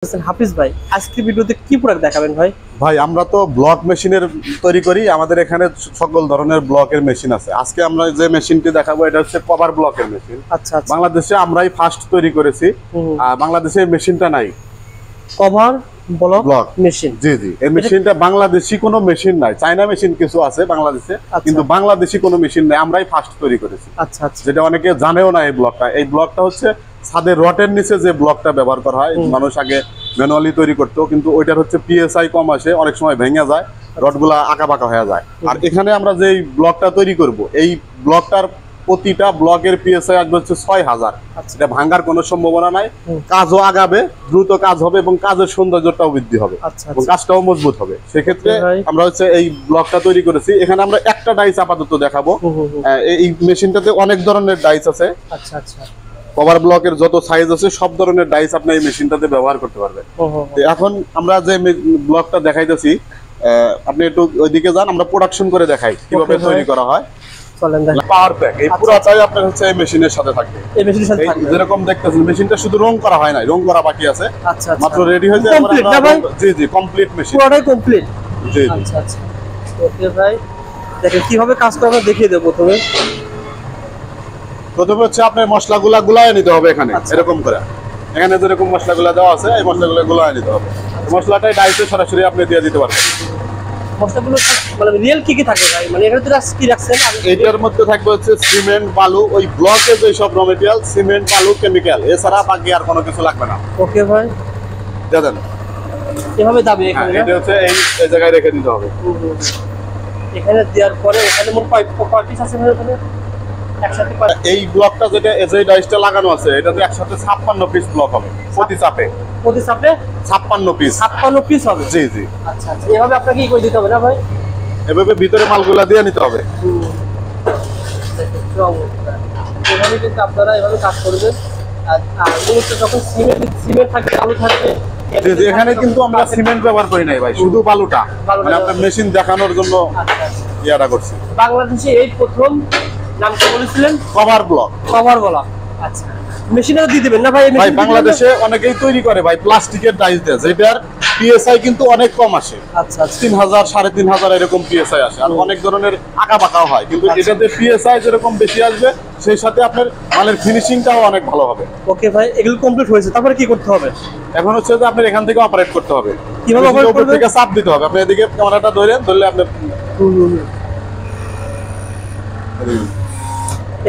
হাফিজ ভাই, আজকে ভিডিওতে কি প্রোডাক্ট দেখাবেন ভাই? ভাই আমরা তো ব্লক মেশিনের তৈরি করি। আমাদের এখানে সকল ধরনের ব্লকের মেশিন আছে। আজকে আমরা যে মেশিনটি দেখাবো এটা হচ্ছে কভার ব্লকের মেশিন। আচ্ছা আচ্ছা, বাংলাদেশে আমরাই ফার্স্ট তৈরি করেছি। আর বাংলাদেশে এই মেশিনটা নাই, কভার ব্লক মেশিন। জি জি, এই মেশিনটা বাংলাদেশি কোনো মেশিন নাই। চায়না মেশিন কিছু আছে বাংলাদেশে, কিন্তু বাংলাদেশি কোনো মেশিন নাই, আমরাই ফার্স্ট তৈরি করেছি। আচ্ছা আচ্ছা, যেটা অনেকে জানেও না। এই ব্লকটা হচ্ছে ছাদের রটের নিচে যে ব্লকটা ব্যবহার করা হয়। মানুষ আগে ম্যানুয়ালি তৈরি করতো, কিন্তু ওইটার হচ্ছে পিএসআই কম আসে, অনেক সময় ভেঙে যায়, রডগুলা আঁকা বাঁকা হয়ে যায়। আর এখানে আমরা যে ব্লকটা তৈরি করব, এই ব্লকটার প্রতিটা ব্লকের পিএসআই আসবে হচ্ছে 6000। এটা ভাঙার কোনো সম্ভাবনা নাই। কাজও আগাবে, দ্রুত কাজ হবে এবং কাজের সৌন্দর্যটাও বৃদ্ধি হবে এবং কাজটাও মজবুত হবে। সেক্ষেত্রে আমরা হচ্ছে এই ব্লকটা তৈরি করেছি। এখানে আমরা একটা ডাইস আপাতত দেখাবো। এই মেশিনটাতে অনেক ধরনের ডাইস আছে। আচ্ছা আচ্ছা, কভার ব্লকের যত সাইজ আছে সব ধরনের ডাইস আপনি এই মেশিনটাতে ব্যবহার করতে পারবেন। এখন আমরা যে ব্লকটা দেখাইতেছি, আপনি একটু ওইদিকে যান, আমরা প্রোডাকশন করে দেখাই কিভাবে তৈরি করা হয়। চলেন দেখেন। পাওয়ার প্যাক এই পুরোটাই আপনার হচ্ছে এই মেশিনের সাথে থাকবে। এই মেশিনের সাথে থাকবে, যেরকম দেখতেছেন মেশিনটা শুধু রং করা হয় নাই, রং করা বাকি আছে। আচ্ছা আচ্ছা, মাত্র রেডি হয়ে যায়। জি জি, কমপ্লিট মেশিন, পুরোটাই কমপ্লিট। জি জি, আচ্ছা আচ্ছা, ওকে ভাই, দেখেন কিভাবে কাজ করবে দেখিয়ে দেব। প্রথমে হচ্ছে আপনার মশলাগুলা গুলায় নিতে হবে এখানে। এরকম করে এখানে যেরকম মশলাগুলা দেওয়া আছে, এই মশলাগুলো গুলায় নিতে হবে। মশলাটাই ডাইসে সরাসরি আপনি দিয়ে দিতে পারবেন। মশলাগুলো মানে রিয়েল কি কি থাকে ভাই? মানে এখানে তো কি রাখছেন? এটার মধ্যে থাকবে হচ্ছে সিমেন্ট, বালু, ওই ব্লকে যে সব র মেটেরিয়াল, সিমেন্ট, বালু, কেমিক্যাল, এছাড়া বাকি আর কোনো কিছু লাগবে না। ওকে ভাই, দেন এভাবে দাবি এখানে এটা হচ্ছে এই জায়গায় রেখে দিতে হবে। এখানে দেওয়ার পরে এখানে মোট কয় পিস আছে ভাই? এখানে একসাথে এই ব্লকটা যেটা এই ডাইসটা লাগানো আছে, এটাতে একসাথে 56 পিস ব্লক হবে প্রতি চাপে। 56 পিস। 56 পিস হবে। জি জি, আচ্ছা আচ্ছা, এভাবে আপনাকে কি করে দিতে হবে না ভাই? এভাবে ভিতরে মালগুলা দিয়ে নিতে হবে। এভাবে কিন্তু আপনারা এভাবে কাজ করবেন। আর মূলত যখন সিমেন্ট থাকে, আলু থাকে, এখানে কিন্তু আমরা সিমেন্ট ব্যবহার করি নাই ভাই, শুধু বালুটা। মানে আপনার মেশিন দেখানোর জন্য ইয়াটা করছি। বাংলাদেশে এই প্রথম নাম কি বলেছিলেন? Cover block. কভার বলা। আচ্ছা, মেশিনটা দিয়ে দিবেন না ভাই? ভাই বাংলাদেশে অনেকেই তৈরি করে ভাই প্লাস্টিকের ডাইস দিয়ে, যেটার পিএসআই কিন্তু অনেক কম আসে। আচ্ছা আচ্ছা, 3000 3500 এরকম পিএসআই আসে। আর অনেক ধরনের আঁকা বাঁকাও হয়, কিন্তু এটাতে পিএসআই যেরকম বেশি আসবে, সেই সাথে আপনার মালের ফিনিশিংটাও অনেক ভালো হবে। ওকে ভাই, এগুলো কমপ্লিট হয়েছে, তারপরে কি করতে হবে? এখন হচ্ছে যে আপনার এখান থেকে অপারেট করতে হবে। কিভাবে অপারেট করবেন? থেকে চাপ দিতে হবে। আপনি এদিকে ক্যামেরাটা ধরলে আপনি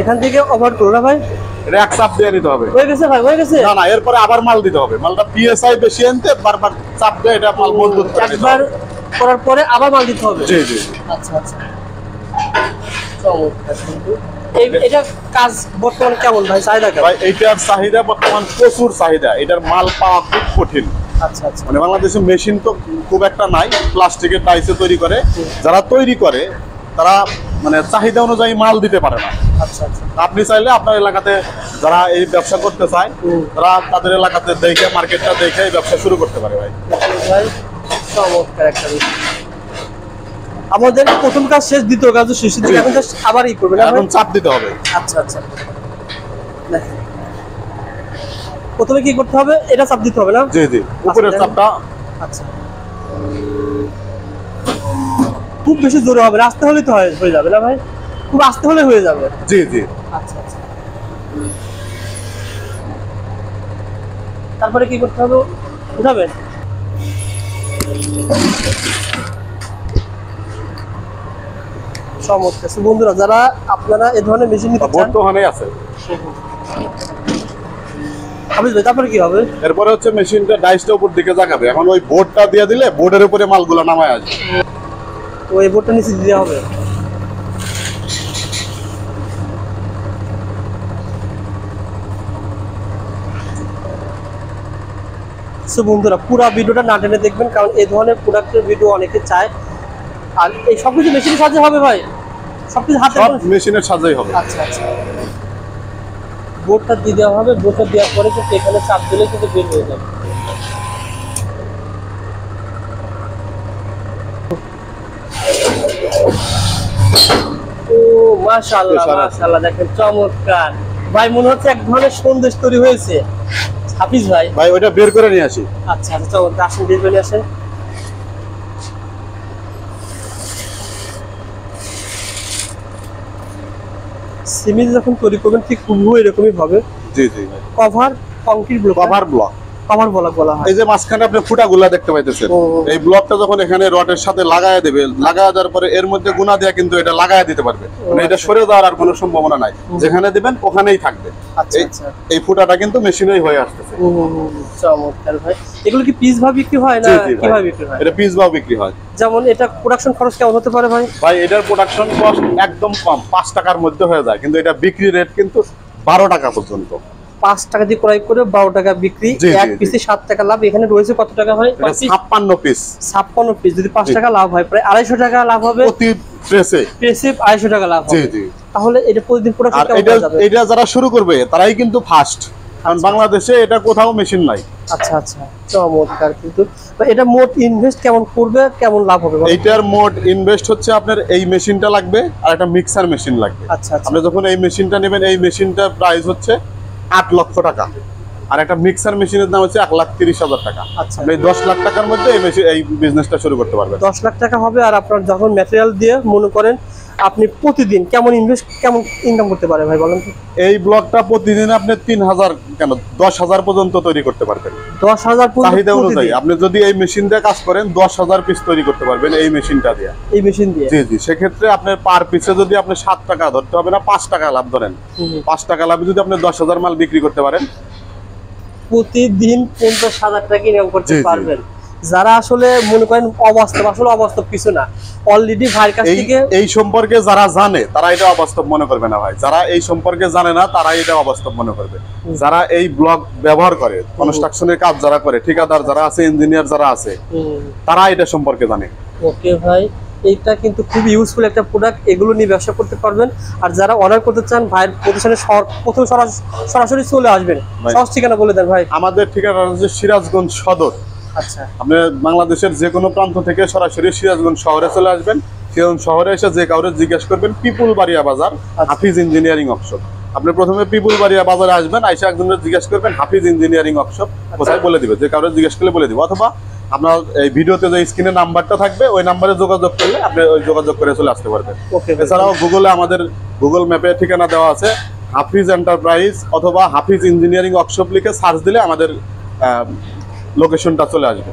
এখান থেকে অপারেট করো না ভাই? এটা এক চাপ দিয়ে নিতে হবে। হয়ে গেছে ভাই, হয়ে গেছে। না না, এরপরে আবার মাল দিতে হবে। মালটা পিএসআই বেশি আনতে বারবার চাপ দিয়ে এটা মাল মজবুত করে নিতে একবার হবে। করার পরে আবার মাল দিতে হবে। জি জি, আচ্ছা আচ্ছা, চমৎকার। কিন্তু এটা কাজ বর্তমানে কেমন ভাই? চাহিদা কেমন ভাই? এইটার চাহিদা বর্তমান প্রচুর চাহিদা। এটার মাল পাওয়া খুব কঠিন। আচ্ছা আচ্ছা, মানে বাংলাদেশে মেশিন তো খুব একটা নাই, প্লাস্টিকের ডাইসে তৈরি করে। যারা তৈরি করে তারা মানে চাহিদা অনুযায়ী মাল দিতে পারে না। আচ্ছা আচ্ছা, আপনি চাইলে আপনার এলাকাতে যারা এই ব্যবসা করতে চায়, তারা তাদের এলাকাতে দেখে, মার্কেটটা দেখে এই ব্যবসা শুরু করতে পারে ভাই। ভাই চমৎকার একটা বিষয়। আমাদের প্রথম কাজ শেষ, দ্বিতীয় কাজ শেষ, এখন আবার ই করবেন, এখন চাপ দিতে হবে। আচ্ছা আচ্ছা, দেখেন প্রথমে কি করতে হবে? এটা চাপ দিতে হবে না? জি জি, উপরের চাপটা। আচ্ছা, খুব বেশি জোরে হবে না, আস্তে হলে তো হয়ে যাবে না ভাই? খুব আস্তে হলে হয়ে যাবে। জি জি, আচ্ছা আচ্ছা, তারপরে কি করতে হবে? উঠাবেন। চমৎকার। বন্ধুরা, যারা আপনারা এই ধরনের মেশিন নিতে চান, বর্তমানে আছে। তারপরে কি হবে? এরপরে হচ্ছে মেশিনটা ডাইসটা উপর দিকে জাগাবে। এখন ওই বোর্ডটা দিয়ে দিলে বোর্ডের উপরে মালগুলো নামায় আসবে। তো এই বোর্ডটা নিচে দিতে হবে। বন্ধুরা, পুরো ভিডিওটা না টেনে দেখবেন, কারণ এই ধরনের প্রোডাক্টের ভিডিও অনেকে চায়। আর এই সবকিছু মেশিনের সাহায্যে হবে ভাই? সবকিছু হাতে মেশিনের সাহায্যেই হবে। আচ্ছা আচ্ছা, বোর্ডটা দিয়ে দেওয়া হবে। বোর্ডটা দেওয়ার পরে কিন্তু এখানে চাপ দিলে কিন্তু বের হয়ে যাবে। ও মাশাআল্লাহ মাশাআল্লাহ, দেখেন চমৎকার ভাই। মনে হচ্ছে এক ধরনের সন্দেশ তৈরি হয়েছে। হাফিজ ভাই। ভাই ওইটা বের করে নিয়ে আসি। আচ্ছা আচ্ছা চলো আসেন, বের করে নিয়ে আসেন। সিমিল যখন তৈরি করবেন ঠিক হুবহু এরকমই হবে। জি জি ভাই। Cover concrete block, cover block, cover block বলা হয়। এই যে মাঝখানে আপনি ফুটাগুলা দেখতে পাইতেছেন, এই ব্লকটা যখন এখানে রডের সাথে লাগায় দেবে, লাগায় দেওয়ার পরে এর মধ্যে গুণা দিয়ে কিন্তু এটা লাগায় দিতে পারবে, মানে এটা সরে যাওয়ার আর কোনো সম্ভাবনা নাই, যেখানে দিবেন ওখানেই থাকবে। আচ্ছা আচ্ছা, এই ফুটাটা কিন্তু মেশিনেই হয়ে আসতেছে। চমৎকার ভাই। এগুলো কি পিস ভাবে বিক্রি হয় না কিভাবে বিক্রি হয়? এটা পিস ভাবে বিক্রি হয়। যেমন এটা প্রোডাকশন খরচ কেমন হতে পারে ভাই? ভাই এটার প্রোডাকশন কস্ট একদম কম, 5 টাকার মধ্যে হয়ে যায়, কিন্তু এটা বিক্রি রেট কিন্তু 12 টাকা পর্যন্ত। 5 টাকা দিয়ে ক্রয় করে 12 টাকা বিক্রি, এক পিসে 7 টাকা লাভ। এখানে রয়েছে কত টাকা ভাই? 56 পিস। 56 পিস, যদি 5 টাকা লাভ হয় প্রায় 250 টাকা লাভ হবে প্রতি প্রেসে। 250 টাকা লাভ হবে। জি জি। তাহলে এটা প্রতিদিন প্রোডাকশন কেমন হয়ে যাবে? এটা যারা শুরু করবে তারাই কিন্তু ফার্স্ট, কারণ বাংলাদেশে এটা কোথাও মেশিন নাই। আচ্ছা আচ্ছা, চমৎকার। কিন্তু এটা মোট ইনভেস্ট কেমন করবে, কেমন লাভ হবে? এইটার মোট ইনভেস্ট হচ্ছে আপনার এই মেশিনটা লাগবে আর একটা মিক্সার মেশিন লাগবে। আচ্ছা আচ্ছা, আপনি যখন এই মেশিনটা নেবেন, এই মেশিনটার প্রাইস হচ্ছে 8 লক্ষ টাকা, আর একটা মিক্সার মেশিনের দাম হচ্ছে 1,30,000 টাকা। আচ্ছা, আপনি 10 লাখ টাকার মধ্যে এই বিজনেসটা শুরু করতে পারবেন। 10 লাখ টাকা হবে। আর আপনার যখন ম্যাটেরিয়াল দিয়ে মনে করেন আপনি প্রতিদিন কেমন ইনকাম করতে পারে ভাই বলেন তো? এই ব্লকটা প্রতিদিন আপনি 3,000 কেন 10,000 পর্যন্ত তৈরি করতে পারবেন। 10,000 চাহিদা অনুযায়ী আপনি যদি এই মেশিন দিয়ে কাজ করেন 10,000 পিস তৈরি করতে পারবেন এই মেশিনটা দিয়ে। এই মেশিন দিয়ে? জি জি। সেক্ষেত্রে আপনার পার পিসে যদি আপনি 7 টাকা ধরতে হবে না, 5 টাকা লাভ ধরেন, 5 টাকা লাভে যদি আপনি 10,000 মাল বিক্রি করতে পারেন, প্রতিদিন 50,000 টাকা ইনকাম করতে পারবেন। যারা আসলে মনে করেন অবাস্তব, আসলে অবাস্তব কিছু না, অলরেডি ভাইয়ের কাছ থেকে এই সম্পর্কে যারা জানে তারা এটা অবাস্তব মনে করবে না ভাই, যারা এই সম্পর্কে জানে না তারা এটা অবাস্তব মনে করবে। যারা এই ব্লক ব্যবহার করে, কনস্ট্রাকশনের কাজ যারা করে, ঠিকাদার যারা আছে, ইঞ্জিনিয়ার যারা আছে, তারা এটা সম্পর্কে জানে। ওকে ভাই, এইটা কিন্তু খুব ইউজফুল একটা প্রোডাক্ট, এগুলো নিয়ে ব্যবসা করতে পারবেন। আর যারা অর্ডার করতে চান ভাইয়ের প্রতিষ্ঠানে প্রথমে সরাসরি চলে আসবেন। সহজ ঠিকানা বলে দেন ভাই। আমাদের ঠিকানা হচ্ছে সিরাজগঞ্জ সদর। আচ্ছা, আপনি বাংলাদেশের যে কোনো প্রান্ত থেকে সরাসরি সিরাজগঞ্জ শহরে চলে আসবেন। সিরাজগঞ্জ শহরে এসে যে কাউরে জিজ্ঞেস করবেন পিপুল বাড়িয়া বাজার, হাফিজ ইঞ্জিনিয়ারিং ওয়ার্কশপ। আপনি প্রথমে পিপুল বাড়িয়া বাজারে আসবেন, আইসা একজনের জিজ্ঞেস করবেন হাফিজ ইঞ্জিনিয়ারিং ওয়ার্কশপ কোথায়, বলে দিবে। যে কাউরে জিজ্ঞেস করলে বলে দিব, অথবা আপনার এই ভিডিওতে যে স্ক্রিনে নাম্বারটা থাকবে ওই নাম্বারে যোগাযোগ করলে আপনি ওই যোগাযোগ করে চলে আসতে পারবেন। এছাড়াও গুগলে আমাদের গুগল ম্যাপে ঠিকানা দেওয়া আছে, হাফিজ এন্টারপ্রাইজ অথবা হাফিজ ইঞ্জিনিয়ারিং ওয়ার্কশপ লিখে সার্চ দিলে আমাদের লোকেশনটা চলে আসবে।